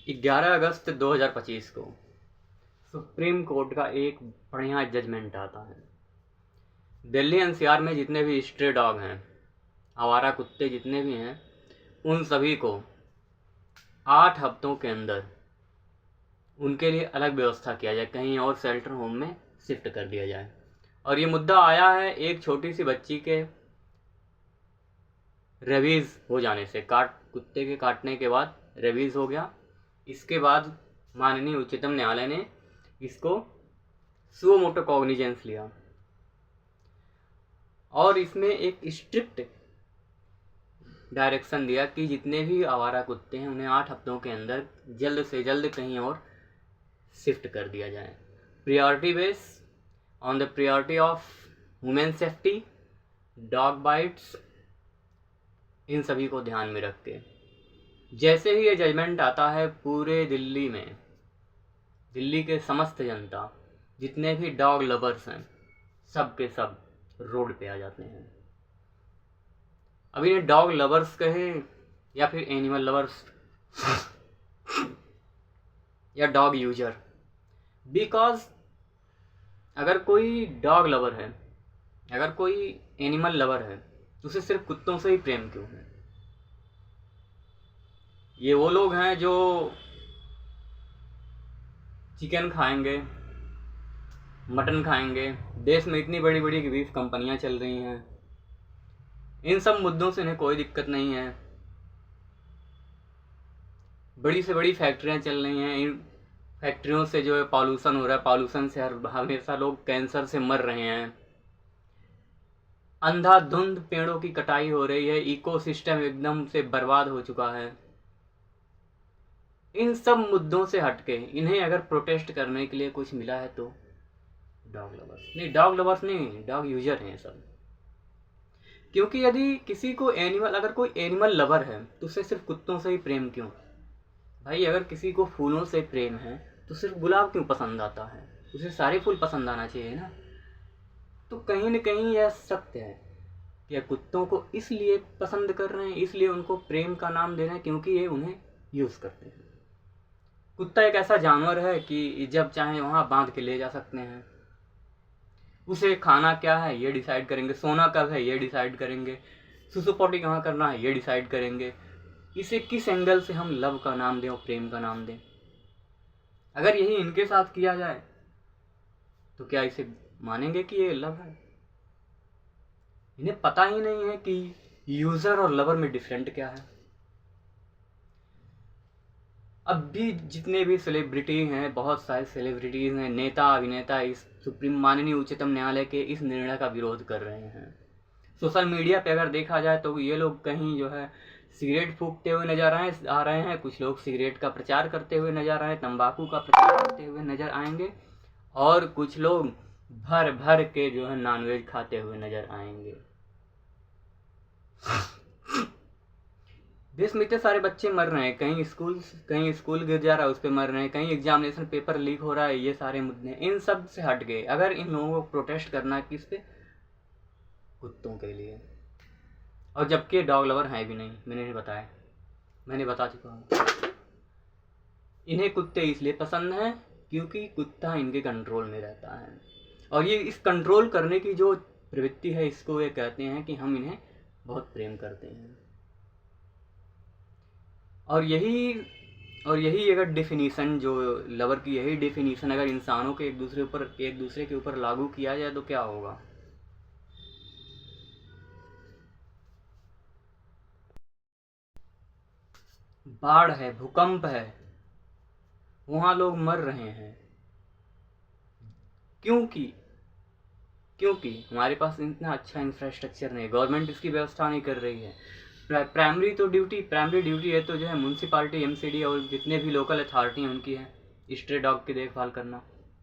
11 अगस्त 2025 को supreme court का एक बढ़िया जजमेंट आता है। दिल्ली एनसीआर में जितने भी स्ट्रे डॉग हैं, आवारा कुत्ते जितने भी हैं, उन सभी को 8 हफ्तों के अंदर उनके लिए अलग व्यवस्था किया जाए, कहीं और शेल्टर होम में शिफ्ट कर दिया जाए। और ये मुद्दा आया है एक छोटी सी बच्ची के रेबीज़ हो जाने से। कुत्ते के काटने के बाद रेबीज़ हो गया। इसके बाद माननीय उच्चतम न्यायालय ने इसको सुओ मोटो कॉग्निजेंस लिया और इसमें एक स्ट्रिक्ट डायरेक्शन दिया कि जितने भी आवारा कुत्ते हैं उन्हें 8 हफ्तों के अंदर जल्द से जल्द कहीं और शिफ्ट कर दिया जाए। Priority base on the priority of women safety, dog bites, इन सभी को ध्यान में रख के जैसे ही ये जजमेंट आता है, पूरे दिल्ली में दिल्ली के समस्त जनता जितने भी डॉग लवर्स हैं सब के सब रोड पे आ जाते हैं। अब इन्हें डॉग लवर्स कहें या फिर एनिमल लवर्स या डॉग यूजर, बिकॉज अगर कोई डॉग लवर है, अगर कोई एनिमल लवर है, तो उसे सिर्फ कुत्तों से ही प्रेम क्यों है? ये वो लोग हैं जो चिकन खाएंगे, मटन खाएंगे। देश में इतनी बड़ी बड़ी बीफ कंपनियां चल रही हैं, इन सब मुद्दों से इन्हें कोई दिक्कत नहीं है। बड़ी से बड़ी फैक्ट्रियां चल रही हैं, इन फैक्ट्रियों से जो है पॉल्यूशन हो रहा है, पॉल्यूशन से हमेशा लोग कैंसर से मर रहे हैं। अंधाधुंध पेड़ों की कटाई हो रही है, इकोसिस्टम एकदम से बर्बाद हो चुका है। इन सब मुद्दों से हटके इन्हें अगर प्रोटेस्ट करने के लिए कुछ मिला है तो डॉग लवर्स नहीं, डॉग यूजर हैं सब। क्योंकि यदि किसी को अगर कोई एनिमल लवर है तो उसे सिर्फ कुत्तों से ही प्रेम क्यों? भाई अगर किसी को फूलों से प्रेम है तो सिर्फ गुलाब क्यों पसंद आता है? उसे सारे फूल पसंद आना चाहिए ना। तो कहीं न कहीं यह सत्य है कि कुत्तों को इसलिए पसंद कर रहे हैं, इसलिए उनको प्रेम का नाम दे रहे हैं क्योंकि ये उन्हें यूज़ करते हैं। कुत्ता एक ऐसा जानवर है कि जब चाहे वहाँ बांध के ले जा सकते हैं। उसे खाना क्या है ये डिसाइड करेंगे, सोना कब है ये डिसाइड करेंगे, सुसु पोटी कहाँ करना है ये डिसाइड करेंगे। इसे किस एंगल से हम लव का नाम दें और प्रेम का नाम दें? अगर यही इनके साथ किया जाए तो क्या इसे मानेंगे कि ये लव है? इन्हें पता ही नहीं है कि यूजर और लवर में डिफरेंट क्या है। अब भी जितने भी सेलिब्रिटी हैं, बहुत सारे सेलिब्रिटीज़ हैं, नेता अभिनेता इस सुप्रीम माननीय उच्चतम न्यायालय के इस निर्णय का विरोध कर रहे हैं। सोशल मीडिया पे अगर देखा जाए तो ये लोग कहीं जो है सिगरेट फूकते हुए नजर आ रहे हैं, कुछ लोग सिगरेट का प्रचार करते हुए नजर आए, तंबाकू का प्रचार करते हुए नजर आएंगे, और कुछ लोग भर भर के जो है नॉनवेज खाते हुए नजर आएंगे। देश में इतने सारे बच्चे मर रहे हैं, कहीं स्कूल गिर जा रहा है उस पर मर रहे हैं, कहीं एग्जामिनेशन पेपर लीक हो रहा है, ये सारे मुद्दे। इन सब से हट गए अगर इन लोगों को प्रोटेस्ट करना है किस पे? कुत्तों के लिए। और जबकि डॉग लवर हैं भी नहीं, मैंने बता चुका हूँ। इन्हें कुत्ते इसलिए पसंद हैं क्योंकि कुत्ता इनके कंट्रोल में रहता है, और ये इस कंट्रोल करने की जो प्रवृत्ति है इसको ये कहते हैं कि हम इन्हें बहुत प्रेम करते हैं। और यही अगर डेफिनीशन जो लवर की, यही डेफिनीशन अगर इंसानों के एक दूसरे के ऊपर लागू किया जाए तो क्या होगा? बाढ़ है, भूकंप है, वहाँ लोग मर रहे हैं क्योंकि हमारे पास इतना अच्छा इंफ्रास्ट्रक्चर नहीं, गवर्नमेंट इसकी व्यवस्था नहीं कर रही है। प्राइमरी ड्यूटी है तो जो है म्यूनसिपालिटी, एमसीडी और जितने भी लोकल अथॉरिटी हैं उनकी है स्ट्रे डॉग की देखभाल करना,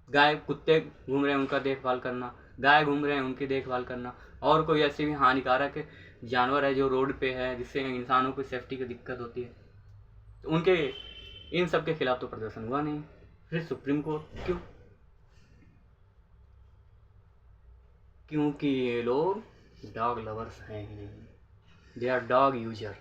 गाय कुत्ते घूम रहे हैं उनका देखभाल करना, गाय घूम रहे हैं उनकी देखभाल करना, और कोई ऐसी भी हानिकारक जानवर है जो रोड पे है जिससे इंसानों को सेफ्टी की दिक्कत होती है, तो उनके इन सब के खिलाफ तो प्रदर्शन हुआ नहीं। फिर सुप्रीम कोर्ट क्यों? क्योंकि ये लोग डॉग लवर्स हैं ही नहीं, दे आर डॉग यूजर।